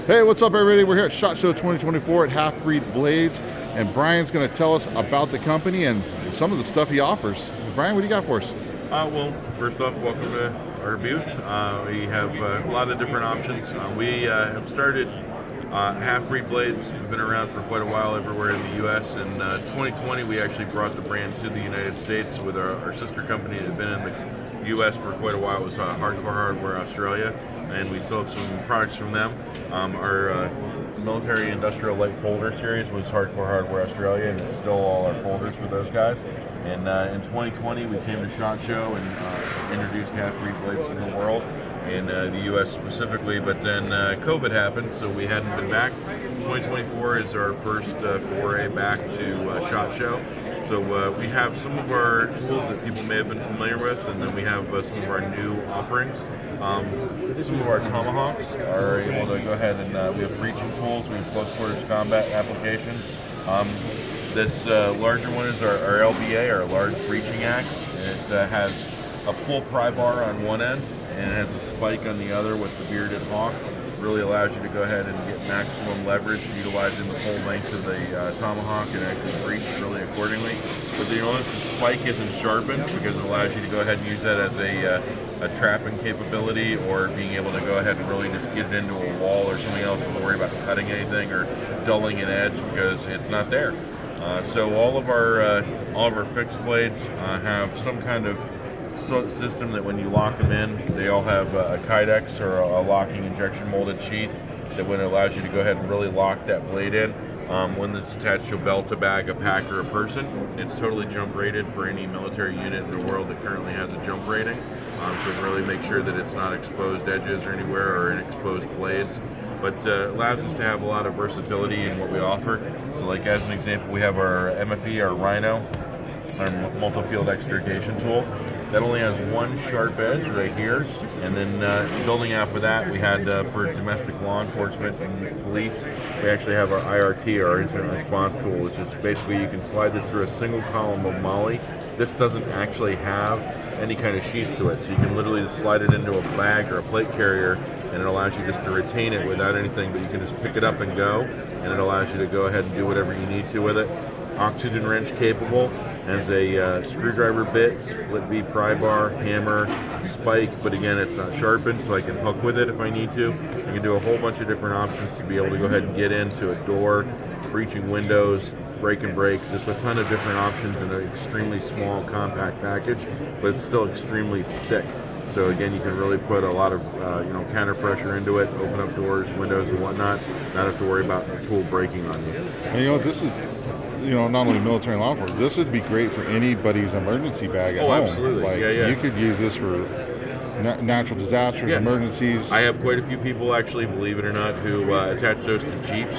Hey, what's up, everybody? We're here at SHOT Show 2024 at Halfbreed Blades, and Brian's going to tell us about the company and some of the stuff he offers. Brian, what do you got for us? Well, first off, welcome to our booth. We have a lot of different options. We have started Halfbreed Blades. We've been around for quite a while everywhere in the U.S. In 2020, we actually brought the brand to the United States with our sister company that had been in the U.S. for quite a while. It was Hardcore Hardware Australia, and we sold some products from them. Our military industrial light folder series was Hardcore Hardware Australia, and it's still all our folders for those guys. And in 2020, we came to SHOT Show and introduced Halfbreed Blades to the world, in the U.S. specifically, but then COVID happened, so we hadn't been back. 2024 is our first foray back to SHOT Show. So we have some of our tools that people may have been familiar with, and then we have some of our new offerings. Some of our tomahawks are able to go ahead and we have breaching tools, we have close quarters combat applications. This larger one is our LBA, our large breaching axe. It has a full pry bar on one end, and it has a spike on the other with the bearded hawk. Really allows you to go ahead and get maximum leverage utilizing the full length of the tomahawk and actually breach really accordingly. But you'll notice the spike isn't sharpened because it allows you to go ahead and use that as a trapping capability, or being able to go ahead and really just get it into a wall or something else and worry about cutting anything or dulling an edge because it's not there. So all of our fixed blades have some kind of system that when you lock them in, they all have a kydex or a locking injection molded sheath that when it allows you to go ahead and really lock that blade in. When it's attached to a belt, a bag, a pack, or a person, it's totally jump rated for any military unit in the world that currently has a jump rating. So really make sure that it's not exposed edges or anywhere or exposed blades. But allows us to have a lot of versatility in what we offer. So like as an example, we have our MFE, our Rhino, our multi-field extrication tool. That only has one sharp edge right here, and then building off of that, we had for domestic law enforcement and police, we actually have our IRT, our incident response tool, which is basically you can slide this through a single column of molly. This doesn't actually have any kind of sheath to it, so you can literally just slide it into a bag or a plate carrier, and it allows you just to retain it without anything, but you can just pick it up and go, and it allows you to go ahead and do whatever you need to with it. Oxygen wrench capable. Has a screwdriver bit, split V pry bar, hammer, spike, but again it's not sharpened, so I can hook with it if I need to. I can do a whole bunch of different options to be able to go ahead and get into a door, breaching windows, break and break. Just a ton of different options in an extremely small compact package, but it's still extremely thick. So again, you can really put a lot of counter pressure into it, open up doors, windows, and whatnot. Not have to worry about the tool breaking on you. And this is not only military and law enforcement, this would be great for anybody's emergency bag at home. Oh, absolutely. Like, you could use this for natural disasters, emergencies. I have quite a few people, actually, believe it or not, who attach those to Jeeps,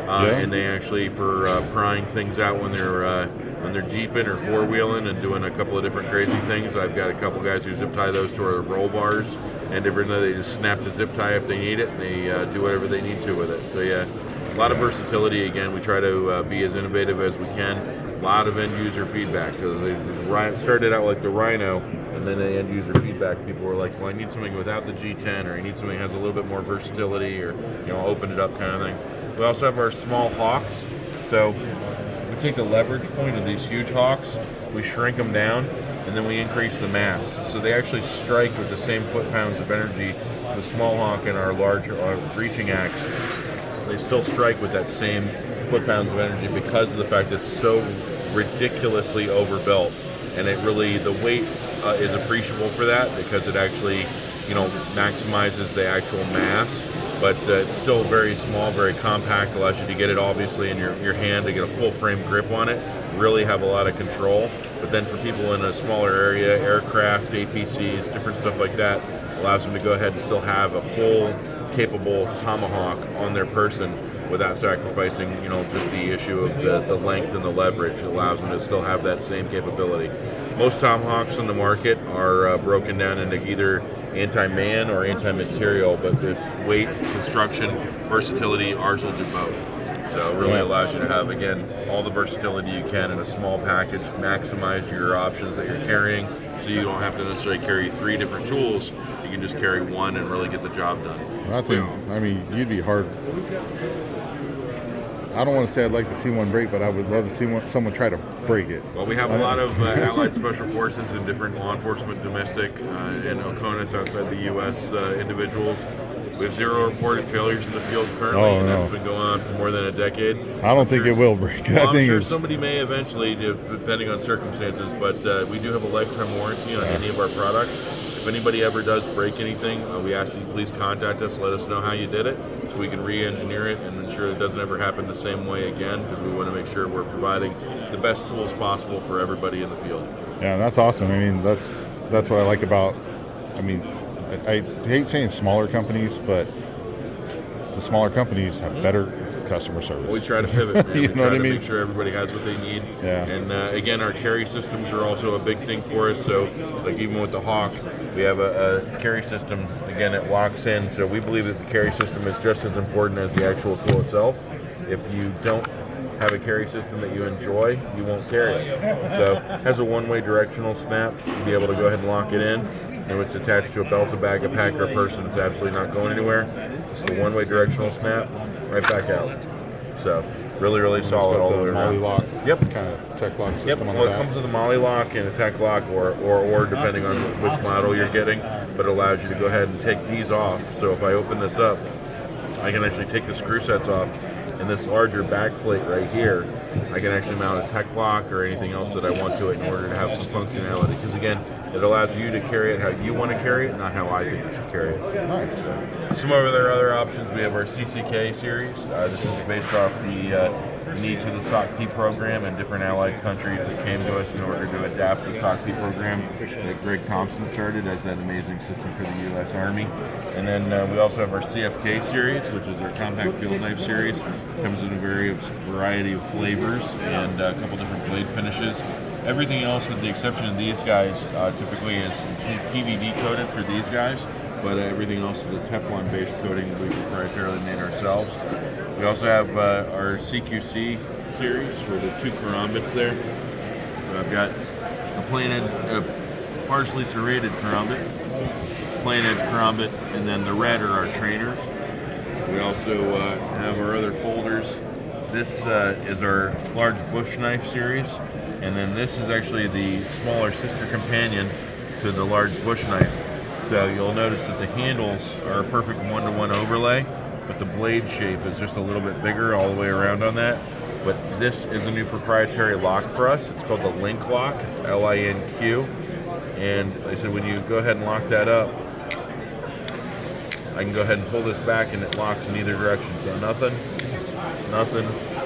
and they actually for prying things out when they're jeeping or four-wheeling and doing a couple of different crazy things. I've got a couple guys who zip tie those to our roll bars, and they just snap the zip tie if they need it, and they do whatever they need to with it. So yeah. A lot of versatility. Again, we try to be as innovative as we can. A lot of end user feedback. So they started out like the Rhino, and then the end user feedback. People were like, "Well, I need something without the G10, or I need something that has a little bit more versatility, or open it up kind of thing." We also have our small hawks. So we take the leverage point of these huge hawks, we shrink them down, and then we increase the mass. So they actually strike with the same foot-pounds of energy. The small hawk and our larger breaching axe, they still strike with that same foot-pounds of energy because of the fact that it's so ridiculously overbuilt, and the weight is appreciable for that because it actually maximizes the actual mass, but it's still very small, very compact, allows you to get it obviously in your hand to get a full frame grip on it, really have a lot of control. But then for people in a smaller area, aircraft, APCs, different stuff like that, allows them to go ahead and still have a full capable tomahawk on their person without sacrificing, just the issue of the length and the leverage. It allows them to still have that same capability. Most tomahawks on the market are broken down into either anti-man or anti-material, but the weight, construction, versatility, ours will do both. So it really allows you to have, again, all the versatility you can in a small package, maximize your options that you're carrying, so you don't have to necessarily carry 3 different tools. You can just carry one and really get the job done. I think, I mean, you'd be hard. I don't want to say I'd like to see one break, but I would love to see someone try to break it. Well, we have a lot of allied special forces and different law enforcement, domestic, and OCONUS outside the U.S. Individuals. We have 0 reported failures in the field currently, and that's been going on for more than a decade. I don't think it will break. Well, I'm sure somebody may eventually, depending on circumstances, but we do have a lifetime warranty on any of our products. If anybody ever does break anything, we ask that you please contact us, let us know how you did it, so we can re-engineer it and ensure it doesn't ever happen the same way again, because we want to make sure we're providing the best tools possible for everybody in the field. Yeah, that's awesome. I mean, that's what I like about, I mean, I hate saying smaller companies, but the smaller companies have better customer service. We try to pivot, man. You We know try what I to mean? make sure everybody has what they need. Yeah. And again, our carry systems are also a big thing for us. So, like even with the Hawk, we have a carry system, again, it locks in. So we believe that the carry system is just as important as the actual tool itself. If you don't have a carry system that you enjoy, you won't carry it. So it has a one-way directional snap. You'll be able to go ahead and lock it in. And it's attached to a belt, a bag, a pack, or a person. It's absolutely not going anywhere. It's the one-way directional snap, right back out. So really, really solid all the way around. Lock. Yep. Kind of tech lock system Yep. on Well, the it back. comes with a Molly lock and a tech lock, or depending on which model you're getting. But it allows you to go ahead and take these off. So if I open this up, I can actually take the screw sets off. And this larger back plate right here, I can actually mount a tech lock or anything else that I want to it in order to have some functionality. Because again, it allows you to carry it how you want to carry it, not how I think you should carry it. Nice. Some of our other options, we have our CCK series. This is based off the needs of the SOC-P program and different allied countries that came to us in order to adapt the SOC-P program that Greg Thompson started as that amazing system for the U.S. Army. And then we also have our CFK series, which is our compact field knife series. Comes in a variety of flavors and a couple different blade finishes. Everything else, with the exception of these guys, typically is PVD coated for these guys, but everything else is a Teflon-based coating that we proprietarily made ourselves. We also have our CQC series for the 2 karambits there. So I've got a plain edge, partially serrated karambit, plain edge karambit, and then the red are our trainers. We also have our other folders. This is our large bush knife series, and then this is actually the smaller sister companion to the large bush knife. So you'll notice that the handles are a perfect one-to-one overlay, but the blade shape is just a little bit bigger all the way around on that. But this is a new proprietary lock for us. It's called the Link Lock. It's LINQ. And like I said, when you go ahead and lock that up, I can go ahead and pull this back and it locks in either direction. So nothing,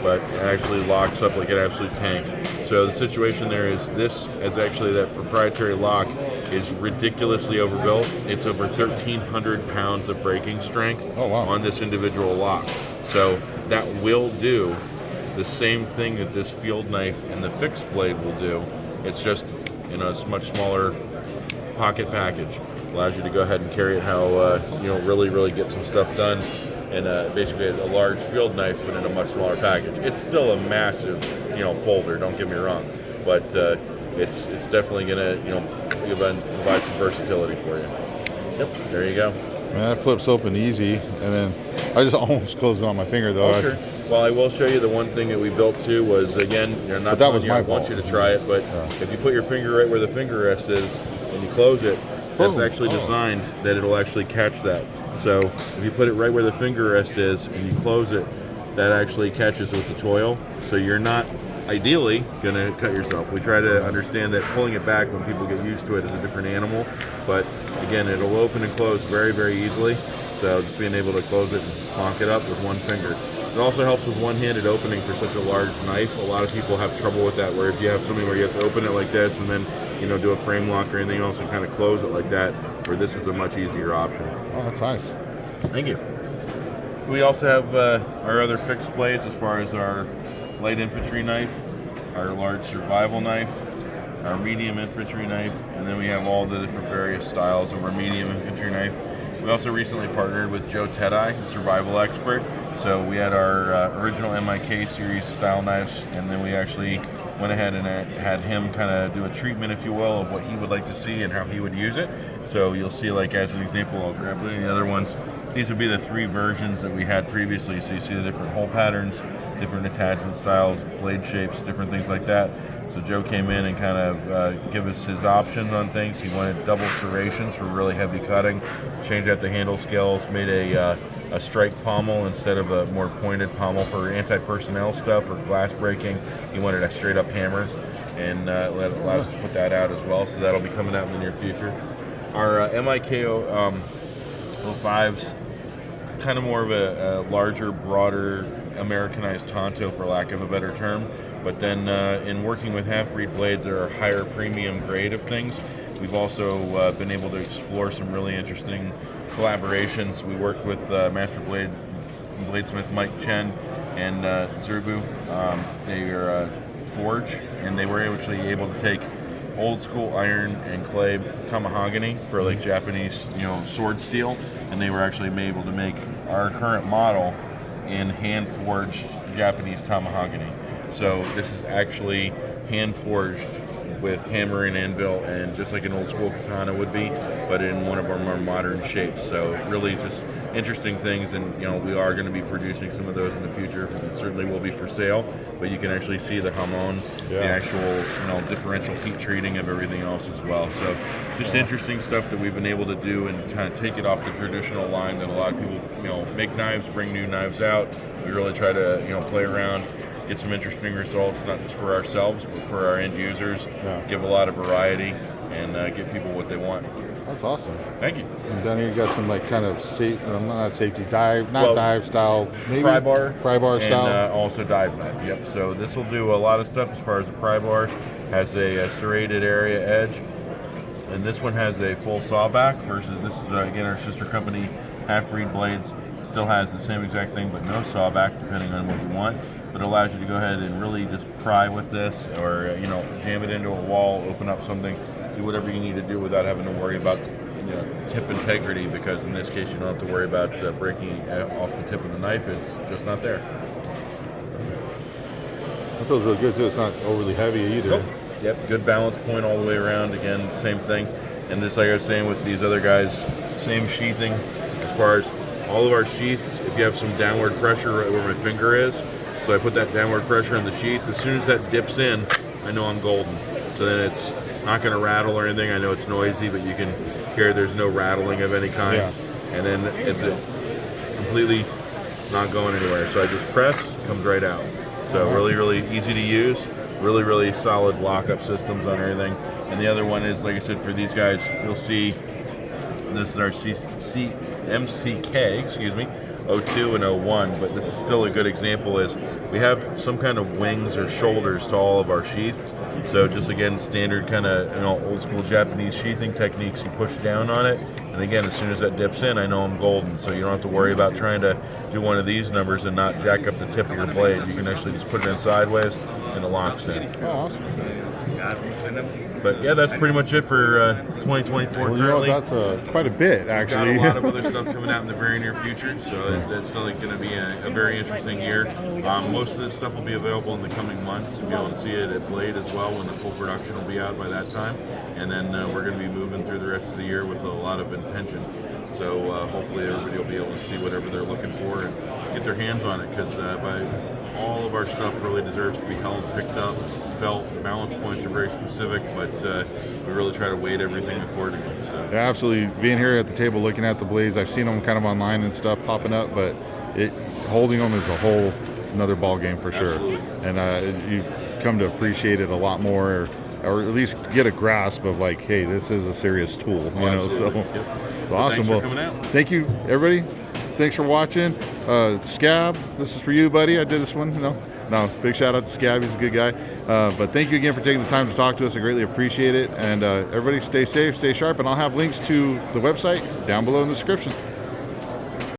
but it actually locks up like an absolute tank. So the situation there is this is actually that proprietary lock is ridiculously overbuilt. It's over 1,300 pounds of braking strength on this individual lock. So that will do the same thing that this field knife and the fixed blade will do. It's just in a much smaller pocket package. Allows you to go ahead and carry it how really get some stuff done. And basically a large field knife, but in a much smaller package. It's still a massive, folder. Don't get me wrong, but it's definitely gonna, provide some versatility for you. Yep, there you go. Man, that flips open easy, and then I just almost closed it on my finger though. Oh, sure. Well, I will show you the one thing that we built too was, again, not that was telling you my I want fault. you to try it, but if you put your finger right where the finger rest is and you close it, that's actually designed that it'll actually catch that. So if you put it right where the finger rest is and you close it, that actually catches with the choil. So you're not ideally gonna cut yourself. We try to understand that pulling it back when people get used to it is a different animal, but again, it'll open and close very, very easily. So just being able to close it and lock it up with one finger. It also helps with one-handed opening for such a large knife. A lot of people have trouble with that, where if you have something where you have to open it like this and then do a frame lock or anything else and kind of close it like that, where this is a much easier option. Oh, that's nice. Thank you. We also have our other fixed blades as far as our light infantry knife, our large survival knife, our medium infantry knife, and then we have all the different various styles of our medium infantry knife. We also recently partnered with Joe Tedai, the survival expert. So we had our original MIK series style knives, and then we actually went ahead and had him kind of do a treatment, if you will, of what he would like to see and how he would use it. So you'll see, like as an example, I'll grab any of the other ones. these would be the 3 versions that we had previously. So you see the different hole patterns, different attachment styles, blade shapes, different things like that. So Joe came in and kind of give us his options on things. He wanted double serrations for really heavy cutting, changed out the handle scales, made a strike pommel instead of a more pointed pommel for anti-personnel stuff or glass breaking. He wanted a straight up hammer, and allows us to put that out as well. So that'll be coming out in the near future. Our MIKO 05's kind of more of a larger, broader, Americanized Tonto, for lack of a better term. But then in working with Halfbreed Blades, there are higher premium grade of things. We've also been able to explore some really interesting collaborations. We worked with Master Bladesmith Mike Chen and Zerbu. They are forge, and they were actually able to take old school iron and clay tamahogany for like Japanese, sword steel, and they were actually able to make our current model in hand forged Japanese tamahogany. So this is actually hand forged with hammer and anvil, and just like an old school katana would be, but in one of our more modern shapes. So really just interesting things, and we are going to be producing some of those in the future. It certainly will be for sale, but you can actually see the hamon, the actual differential heat treating of everything else as well. So just interesting stuff that we've been able to do and kind of take it off the traditional line that a lot of people make knives, bring new knives out. We really try to play around, get some interesting results, not just for ourselves, but for our end users, give a lot of variety, and get people what they want. That's awesome. Thank you. And down here you got some like kind of not safety dive, dive style, maybe pry bar style, and also dive knife. Yep. So this will do a lot of stuff as far as the pry bar. Has a serrated area edge, and this one has a full sawback. Versus this is again our sister company, Halfbreed Blades. Still has the same exact thing, but no sawback, depending on what you want. But it allows you to go ahead and really just pry with this, or jam it into a wall, open up something, do whatever you need to do without having to worry about tip integrity, because in this case you don't have to worry about breaking off the tip of the knife. It's just not there. That feels really good too. It's not overly heavy either. Nope. Yep, good balance point all the way around. Again, same thing. And just like I was saying with these other guys, same sheathing as far as all of our sheaths. If you have some downward pressure right where my finger is, so I put that downward pressure in the sheath, as soon as that dips in, I know I'm golden. So then it's not going to rattle or anything. I know it's noisy, but you can hear there's no rattling of any kind. Yeah. And then it's completely not going anywhere. So I just press, comes right out. So really, really easy to use. Really, really solid lockup systems on everything. And the other one is, like I said, for these guys, you'll see this is our MCK, 02 and 01, but this is still a good example. Is we have some kind of wings or shoulders to all of our sheaths. So just again, standard kind of old school Japanese sheathing techniques. You push down on it, and again, as soon as that dips in, I know I'm golden. So you don't have to worry about trying to do one of these numbers and not jack up the tip of your blade. You can actually just put it in sideways, and it locks in. Oh, awesome. But yeah, that's pretty much it for 2024 currently. That's quite a bit, actually. We've got a lot of other stuff coming out in the very near future, so that's still going to be a very interesting year. Most of this stuff will be available in the coming months. You'll be able to see it at Blade as well, when the full production will be out by that time. And then we're going to be moving through the rest of the year with a lot of intention. So hopefully everybody will be able to see whatever they're looking for and get their hands on it, because all of our stuff really deserves to be held, picked up, felt. Balance points are very specific, but we really try to weight everything accordingly. So. Yeah, absolutely. Being here at the table looking at the blades, I've seen them kind of online and stuff popping up, but holding them is a whole another ball game for sure. Absolutely. And you come to appreciate it a lot more, or at least get a grasp of like, hey, this is a serious tool. So yep. Awesome. Well, thanks for coming out. Thank you, everybody. Thanks for watching. Scab, this is for you, buddy. I did this one. No, big shout out to Scab. He's a good guy. But thank you again for taking the time to talk to us. I greatly appreciate it. And everybody stay safe, stay sharp. And I'll have links to the website down below in the description.